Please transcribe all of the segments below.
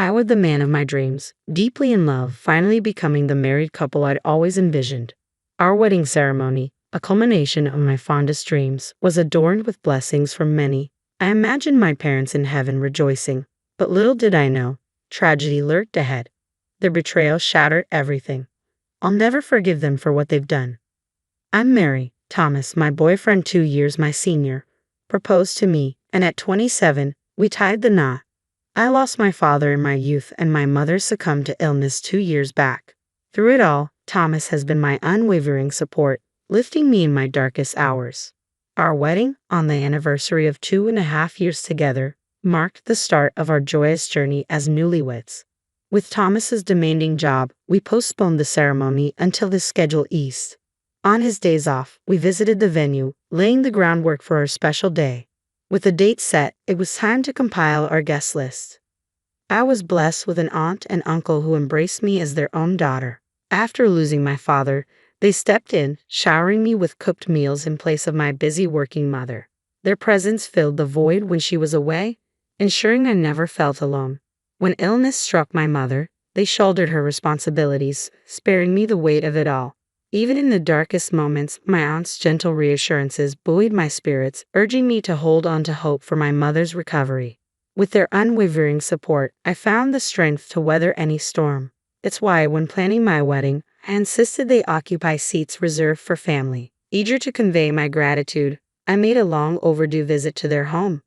I was the man of my dreams, deeply in love, finally becoming the married couple I'd always envisioned. Our wedding ceremony, a culmination of my fondest dreams, was adorned with blessings from many. I imagined my parents in heaven rejoicing, but little did I know, tragedy lurked ahead. Their betrayal shattered everything. I'll never forgive them for what they've done. I'm Mary. Thomas, my boyfriend 2 years my senior, proposed to me, and at 27, we tied the knot. I lost my father in my youth and my mother succumbed to illness 2 years back. Through it all, Thomas has been my unwavering support, lifting me in my darkest hours. Our wedding, on the anniversary of 2.5 years together, marked the start of our joyous journey as newlyweds. With Thomas's demanding job, we postponed the ceremony until the schedule eased. On his days off, we visited the venue, laying the groundwork for our special day. With the date set, it was time to compile our guest list. I was blessed with an aunt and uncle who embraced me as their own daughter. After losing my father, they stepped in, showering me with cooked meals in place of my busy working mother. Their presence filled the void when she was away, ensuring I never felt alone. When illness struck my mother, they shouldered her responsibilities, sparing me the weight of it all. Even in the darkest moments, my aunt's gentle reassurances buoyed my spirits, urging me to hold on to hope for my mother's recovery. With their unwavering support, I found the strength to weather any storm. It's why, when planning my wedding, I insisted they occupy seats reserved for family. Eager to convey my gratitude, I made a long overdue visit to their home.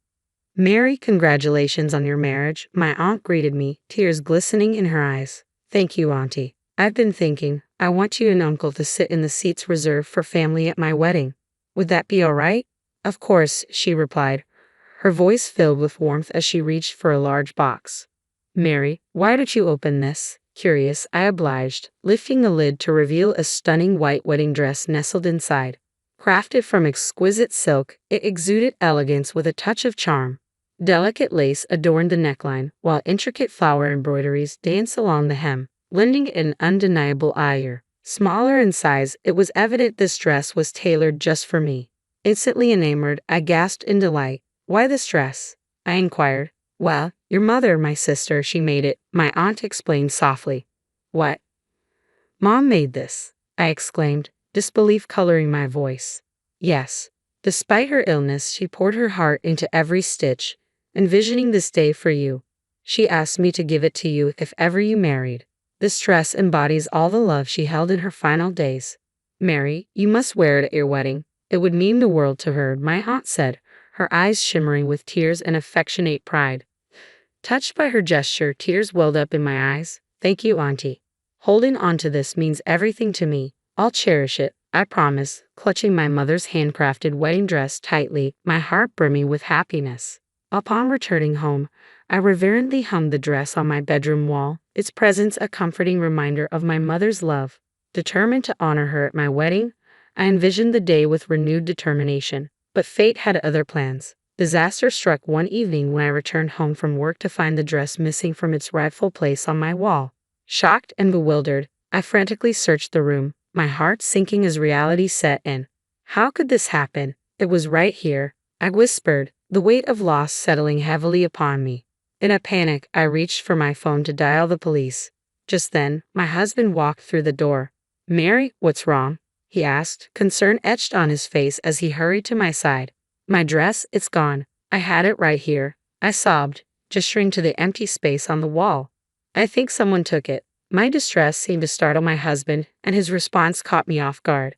"Mary, congratulations on your marriage," my aunt greeted me, tears glistening in her eyes. "Thank you, Auntie. I've been thinking, I want you and Uncle to sit in the seats reserved for family at my wedding. Would that be all right?" "Of course," she replied, her voice filled with warmth as she reached for a large box. "Mary, why don't you open this?" Curious, I obliged, lifting the lid to reveal a stunning white wedding dress nestled inside. Crafted from exquisite silk, it exuded elegance with a touch of charm. Delicate lace adorned the neckline, while intricate flower embroideries danced along the hem, lending it an undeniable allure. Smaller in size, it was evident this dress was tailored just for me. Instantly enamored, I gasped in delight. "Why this dress?" I inquired. "Well, your mother, my sister, she made it," my aunt explained softly. "What? Mom made this?" I exclaimed, disbelief coloring my voice. "Yes. Despite her illness, she poured her heart into every stitch, envisioning this day for you. She asked me to give it to you if ever you married. This dress embodies all the love she held in her final days. Mary, you must wear it at your wedding. It would mean the world to her," my aunt said, her eyes shimmering with tears and affectionate pride. Touched by her gesture, tears welled up in my eyes. "Thank you, Auntie. Holding on to this means everything to me. I'll cherish it, I promise," clutching my mother's handcrafted wedding dress tightly, my heart brimming with happiness. Upon returning home, I reverently hung the dress on my bedroom wall, its presence a comforting reminder of my mother's love. Determined to honor her at my wedding, I envisioned the day with renewed determination. But fate had other plans. Disaster struck one evening when I returned home from work to find the dress missing from its rightful place on my wall. Shocked and bewildered, I frantically searched the room, my heart sinking as reality set in. "How could this happen? It was right here," I whispered, the weight of loss settling heavily upon me. In a panic, I reached for my phone to dial the police. Just then, my husband walked through the door. "Mary, what's wrong?" he asked, concern etched on his face as he hurried to my side. "My dress, it's gone. I had it right here," I sobbed, gesturing to the empty space on the wall. "I think someone took it." My distress seemed to startle my husband, and his response caught me off guard.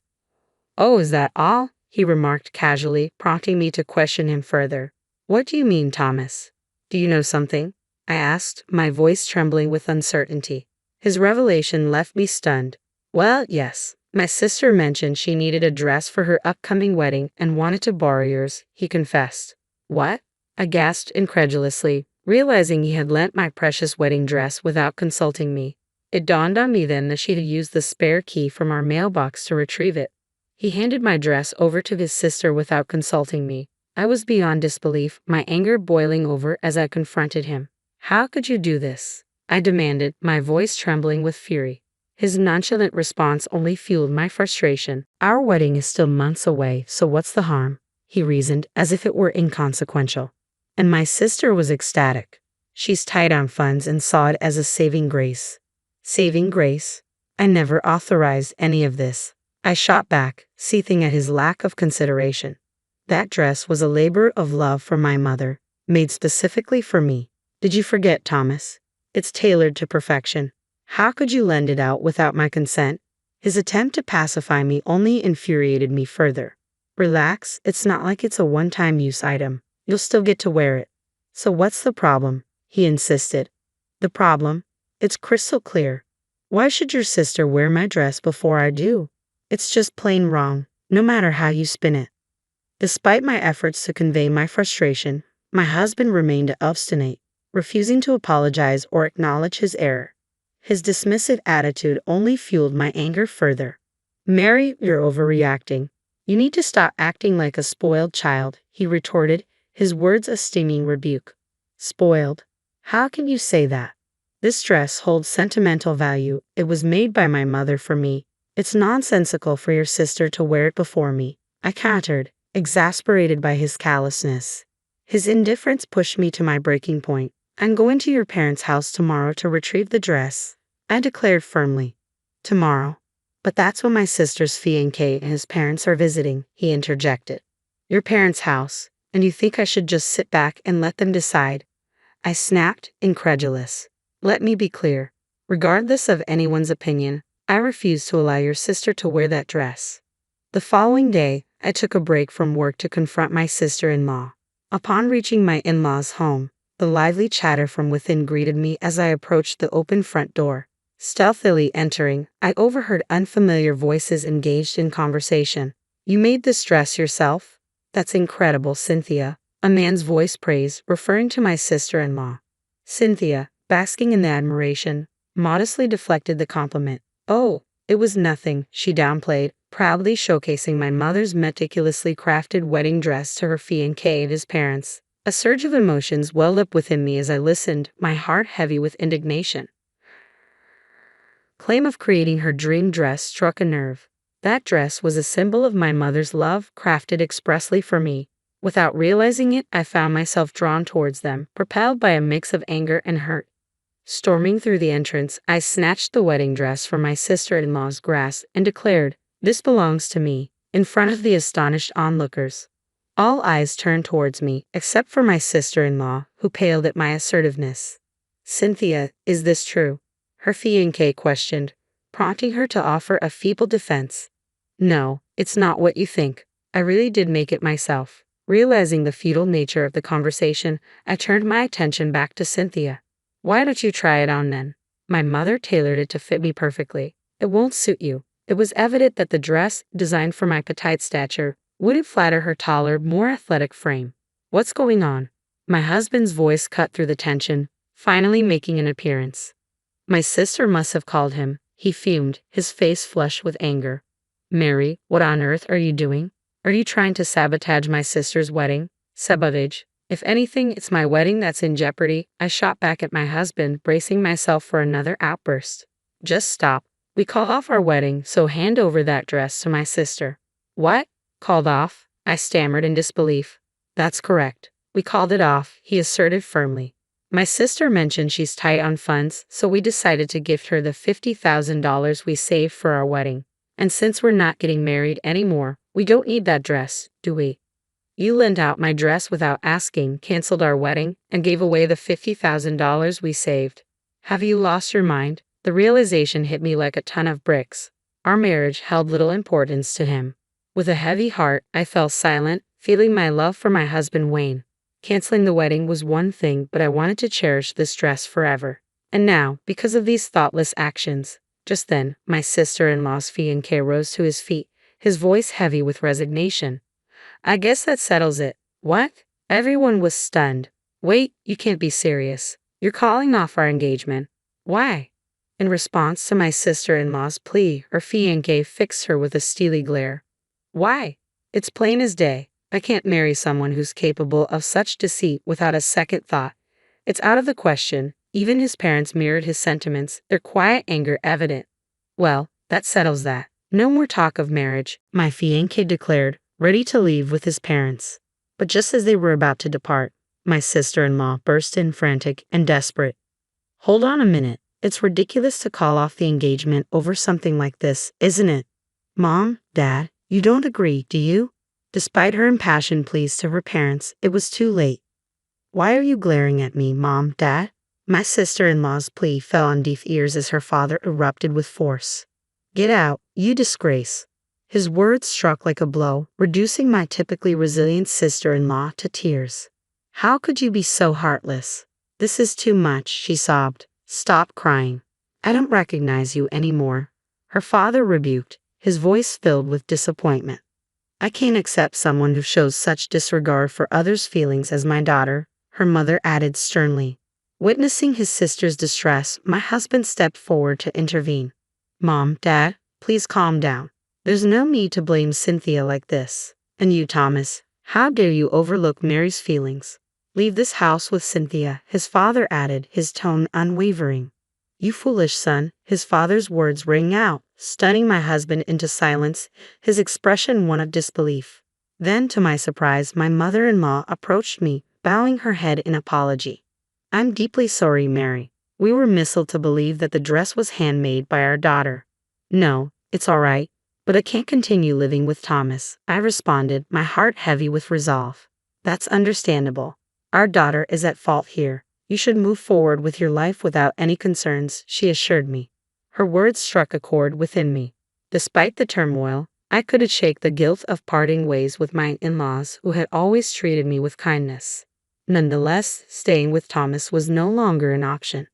"Oh, is that all?" he remarked casually, prompting me to question him further. "What do you mean, Thomas? Do you know something?" I asked, my voice trembling with uncertainty. His revelation left me stunned. "Well, yes. My sister mentioned she needed a dress for her upcoming wedding and wanted to borrow yours," he confessed. "What?" I gasped incredulously, realizing he had lent my precious wedding dress without consulting me. It dawned on me then that she had used the spare key from our mailbox to retrieve it. He handed my dress over to his sister without consulting me. I was beyond disbelief, my anger boiling over as I confronted him. "How could you do this?" I demanded, my voice trembling with fury. His nonchalant response only fueled my frustration. "Our wedding is still months away, so what's the harm?" he reasoned, as if it were inconsequential. And my sister was ecstatic. She's tight on funds and saw it as a saving grace. Saving grace? I never authorized any of this. I shot back, seething at his lack of consideration. That dress was a labor of love from my mother, made specifically for me. Did you forget, Thomas? It's tailored to perfection. How could you lend it out without my consent? His attempt to pacify me only infuriated me further. Relax, it's not like it's a one-time use item. You'll still get to wear it. So what's the problem? He insisted. The problem? It's crystal clear. Why should your sister wear my dress before I do? It's just plain wrong, no matter how you spin it. Despite my efforts to convey my frustration, my husband remained obstinate, refusing to apologize or acknowledge his error. His dismissive attitude only fueled my anger further. Mary, you're overreacting. You need to stop acting like a spoiled child, he retorted, his words a stinging rebuke. Spoiled? How can you say that? This dress holds sentimental value. It was made by my mother for me. It's nonsensical for your sister to wear it before me, I countered, exasperated by his callousness. His indifference pushed me to my breaking point. I'm going to your parents' house tomorrow to retrieve the dress, I declared firmly. Tomorrow? But that's when my sister's fiancé and his parents are visiting, he interjected. Your parents' house, and you think I should just sit back and let them decide? I snapped, incredulous. Let me be clear. Regardless of anyone's opinion, I refuse to allow your sister to wear that dress. The following day, I took a break from work to confront my sister-in-law. Upon reaching my in-laws' home, the lively chatter from within greeted me as I approached the open front door. Stealthily entering, I overheard unfamiliar voices engaged in conversation. You made this dress yourself? That's incredible, Cynthia. A man's voice praised, referring to my sister-in-law. Cynthia, basking in the admiration, modestly deflected the compliment. Oh, it was nothing, she downplayed, proudly showcasing my mother's meticulously crafted wedding dress to her fiancé and his parents. A surge of emotions welled up within me as I listened, my heart heavy with indignation. Claim of creating her dream dress struck a nerve. That dress was a symbol of my mother's love, crafted expressly for me. Without realizing it, I found myself drawn towards them, propelled by a mix of anger and hurt. Storming through the entrance, I snatched the wedding dress from my sister-in-law's grasp and declared, "This belongs to me," in front of the astonished onlookers. All eyes turned towards me, except for my sister-in-law, who paled at my assertiveness. Cynthia, is this true? Her fiancé questioned, prompting her to offer a feeble defense. No, it's not what you think. I really did make it myself. Realizing the futile nature of the conversation, I turned my attention back to Cynthia. Why don't you try it on then? My mother tailored it to fit me perfectly. It won't suit you. It was evident that the dress, designed for my petite stature, wouldn't flatter her taller, more athletic frame. What's going on? My husband's voice cut through the tension, finally making an appearance. My sister must have called him, he fumed, his face flushed with anger. Mary, what on earth are you doing? Are you trying to sabotage my sister's wedding? Sabotage. If anything, it's my wedding that's in jeopardy, I shot back at my husband, bracing myself for another outburst. Just stop. We call off our wedding, so hand over that dress to my sister. What? Called off? I stammered in disbelief. That's correct. We called it off, he asserted firmly. My sister mentioned she's tight on funds, so we decided to gift her the $50,000 we saved for our wedding. And since we're not getting married anymore, we don't need that dress, do we? You lent out my dress without asking, canceled our wedding, and gave away the $50,000 we saved. Have you lost your mind? The realization hit me like a ton of bricks. Our marriage held little importance to him. With a heavy heart, I fell silent, feeling my love for my husband wane. Canceling the wedding was one thing, but I wanted to cherish this dress forever. And now, because of these thoughtless actions, just then, my sister-in-law's fiancé rose to his feet, his voice heavy with resignation. I guess that settles it. What? Everyone was stunned. Wait, you can't be serious. You're calling off our engagement. Why? In response to my sister-in-law's plea, her fiancé fixed her with a steely glare. Why? It's plain as day. I can't marry someone who's capable of such deceit without a second thought. It's out of the question. Even his parents mirrored his sentiments, their quiet anger evident. Well, that settles that. No more talk of marriage, my fiancé declared, ready to leave with his parents. But just as they were about to depart, My sister-in-law burst in frantic and desperate. Hold on a minute. It's ridiculous to call off the engagement over something like this, isn't it? Mom, Dad, you don't agree, do you? Despite her impassioned pleas to her parents, it was too late. Why are you glaring at me, Mom, Dad? My sister-in-law's plea fell on deaf ears as her father erupted with force. Get out, you disgrace. His words struck like a blow, reducing my typically resilient sister-in-law to tears. How could you be so heartless? This is too much, she sobbed. Stop crying. I don't recognize you anymore. Her father rebuked, his voice filled with disappointment. I can't accept someone who shows such disregard for others' feelings as my daughter, her mother added sternly. Witnessing his sister's distress, my husband stepped forward to intervene. Mom, Dad, please calm down. There's no need to blame Cynthia like this. And you, Thomas, how dare you overlook Mary's feelings? Leave this house with Cynthia, his father added, his tone unwavering. You foolish son, his father's words rang out, stunning my husband into silence, his expression one of disbelief. Then, to my surprise, my mother-in-law approached me, bowing her head in apology. I'm deeply sorry, Mary. We were misled to believe that the dress was handmade by our daughter. No, it's all right, but I can't continue living with Thomas, I responded, my heart heavy with resolve. That's understandable. Our daughter is at fault here. You should move forward with your life without any concerns, she assured me. Her words struck a chord within me. Despite the turmoil, I couldn't shake the guilt of parting ways with my in-laws who had always treated me with kindness. Nonetheless, staying with Thomas was no longer an option.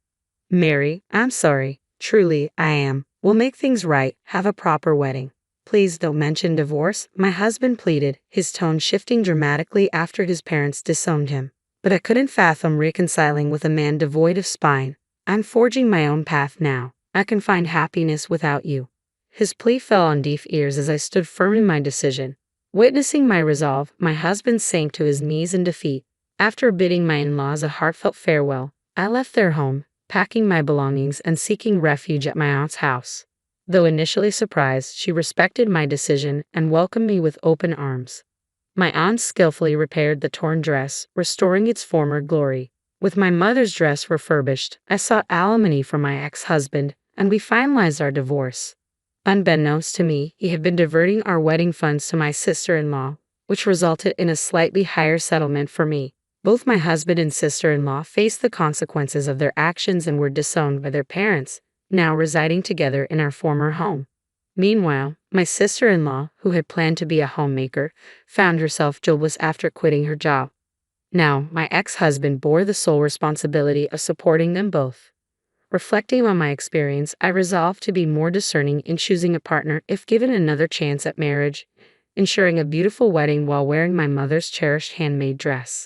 Mary, I'm sorry. Truly, I am. We'll make things right, have a proper wedding. Please don't mention divorce, my husband pleaded, his tone shifting dramatically after his parents disowned him. But I couldn't fathom reconciling with a man devoid of spine. I'm forging my own path now. I can find happiness without you. His plea fell on deaf ears as I stood firm in my decision. Witnessing my resolve, my husband sank to his knees in defeat. After bidding my in-laws a heartfelt farewell, I left their home, packing my belongings and seeking refuge at my aunt's house. Though initially surprised, she respected my decision and welcomed me with open arms. My aunt skillfully repaired the torn dress, restoring its former glory. With my mother's dress refurbished, I sought alimony from my ex-husband, and we finalized our divorce. Unbeknownst to me, he had been diverting our wedding funds to my sister-in-law, which resulted in a slightly higher settlement for me. Both my husband and sister-in-law faced the consequences of their actions and were disowned by their parents, now residing together in our former home. Meanwhile, my sister-in-law, who had planned to be a homemaker, found herself jobless after quitting her job. Now, my ex-husband bore the sole responsibility of supporting them both. Reflecting on my experience, I resolved to be more discerning in choosing a partner if given another chance at marriage, ensuring a beautiful wedding while wearing my mother's cherished handmade dress.